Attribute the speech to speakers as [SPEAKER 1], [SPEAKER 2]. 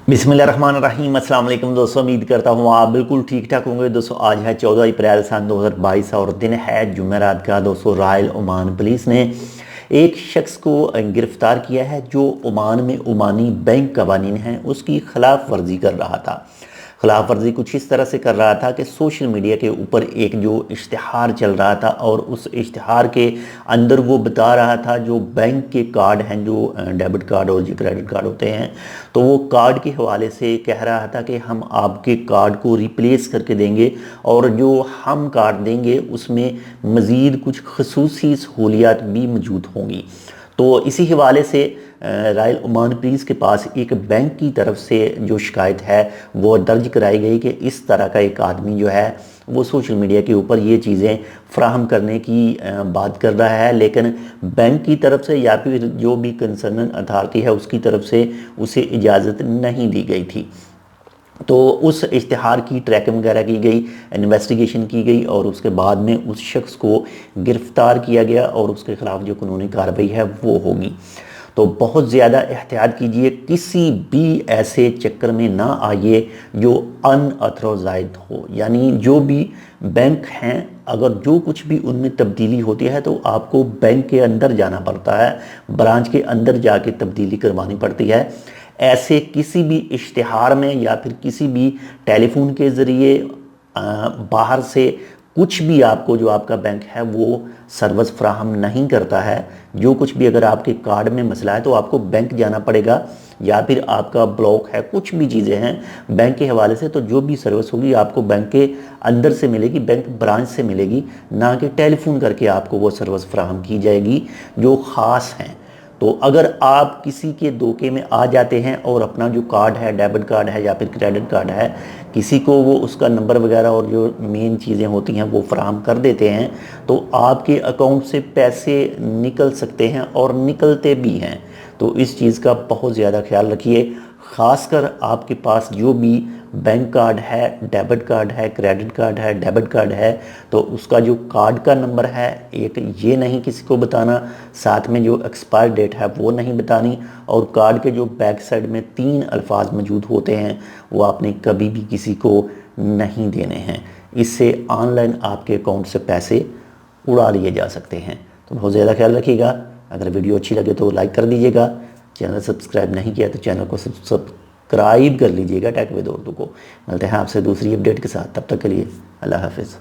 [SPEAKER 1] बिस्मिल्लाहिर्रहमानिर्रहीम। अस्सलाम वालेकुम दोस्तों, उम्मीद करता हूँ आप बिल्कुल ठीक ठाक होंगे। दोस्तों आज है 14 अप्रैल सन 2022 और दिन है जुमेरात का। दोस्तों रॉयल ओमान पुलिस ने एक शख्स को गिरफ्तार किया है जो ओमान में ओमानी बैंक कवानीन हैं उसकी खिलाफ वर्जी कर रहा था। खिलाफ वर्जी कुछ इस तरह से कर रहा था कि सोशल मीडिया के ऊपर एक जो इश्तिहार चल रहा था और उस इश्तिहार के अंदर वो बता रहा था जो बैंक के कार्ड हैं, जो डेबिट कार्ड और जो क्रेडिट कार्ड होते हैं, तो वो कार्ड के हवाले से कह रहा था कि हम आपके कार्ड को रिप्लेस करके देंगे और जो हम कार्ड देंगे उसमें मज़ीद कुछ खसूसी सहूलियात भी मौजूद होंगी। तो इसी हवाले से रॉयल ओमान पुलिस के पास एक बैंक की तरफ से जो शिकायत है वो दर्ज कराई गई कि इस तरह का एक आदमी जो है वो सोशल मीडिया के ऊपर ये चीज़ें फ्राहम करने की बात कर रहा है, लेकिन बैंक की तरफ से या फिर जो भी कंसर्न अथॉरिटी है उसकी तरफ से उसे इजाज़त नहीं दी गई थी। तो उस इश्तिहार की ट्रैकिंग वगैरह की गई, इन्वेस्टिगेशन की गई और उसके बाद में उस शख्स को गिरफ़्तार किया गया और उसके ख़िलाफ़ जो कानूनी कार्रवाई है वो होगी। तो बहुत ज़्यादा एहतियात कीजिए, किसी भी ऐसे चक्कर में ना आइए जो अनऑथराइज्ड हो। यानी जो भी बैंक हैं अगर जो कुछ भी उनमें तब्दीली होती है तो आपको बैंक के अंदर जाना पड़ता है, ब्रांच के अंदर जाके तब्दीली करवानी पड़ती है। ऐसे किसी भी इश्तिहार में या फिर किसी भी टेलीफोन के ज़रिए बाहर से कुछ भी आपको जो आपका बैंक है वो सर्विस फ्राहम नहीं करता है। जो कुछ भी अगर आपके कार्ड में मसला है तो आपको बैंक जाना पड़ेगा या फिर आपका ब्लॉक है, कुछ भी चीज़ें हैं बैंक के हवाले से, तो जो भी सर्विस होगी आपको बैंक के अंदर से मिलेगी, बैंक ब्रांच से मिलेगी, ना कि टेलीफोन करके आपको वो सर्विस फ्राहम की जाएगी जो ख़ास हैं। तो अगर आप किसी के धोखे में आ जाते हैं और अपना जो कार्ड है, डेबिट कार्ड है या फिर क्रेडिट कार्ड है, किसी को वो उसका नंबर वगैरह और जो मेन चीज़ें होती हैं वो फराहम कर देते हैं तो आपके अकाउंट से पैसे निकल सकते हैं और निकलते भी हैं। तो इस चीज़ का बहुत ज़्यादा ख्याल रखिए, ख़ासकर आपके पास जो भी बैंक कार्ड है, डेबिट कार्ड है, क्रेडिट कार्ड है, डेबिट कार्ड है, तो उसका जो कार्ड का नंबर है एक ये नहीं किसी को बताना, साथ में जो एक्सपायर डेट है वो नहीं बतानी, और कार्ड के जो बैक साइड में 3 अल्फाज मौजूद होते हैं वो आपने कभी भी किसी को नहीं देने हैं। इससे ऑनलाइन आपके अकाउंट से पैसे उड़ा लिए जा सकते हैं। तो बहुत ज़्यादा ख्याल रखिएगा। अगर वीडियो अच्छी लगे तो लाइक कर दीजिएगा, चैनल सब्सक्राइब नहीं किया तो चैनल को सब्सक्राइब कर लीजिएगा टेक विद उर्दू को। मिलते हैं आपसे दूसरी अपडेट के साथ, तब तक के लिए अल्लाह हाफिज़।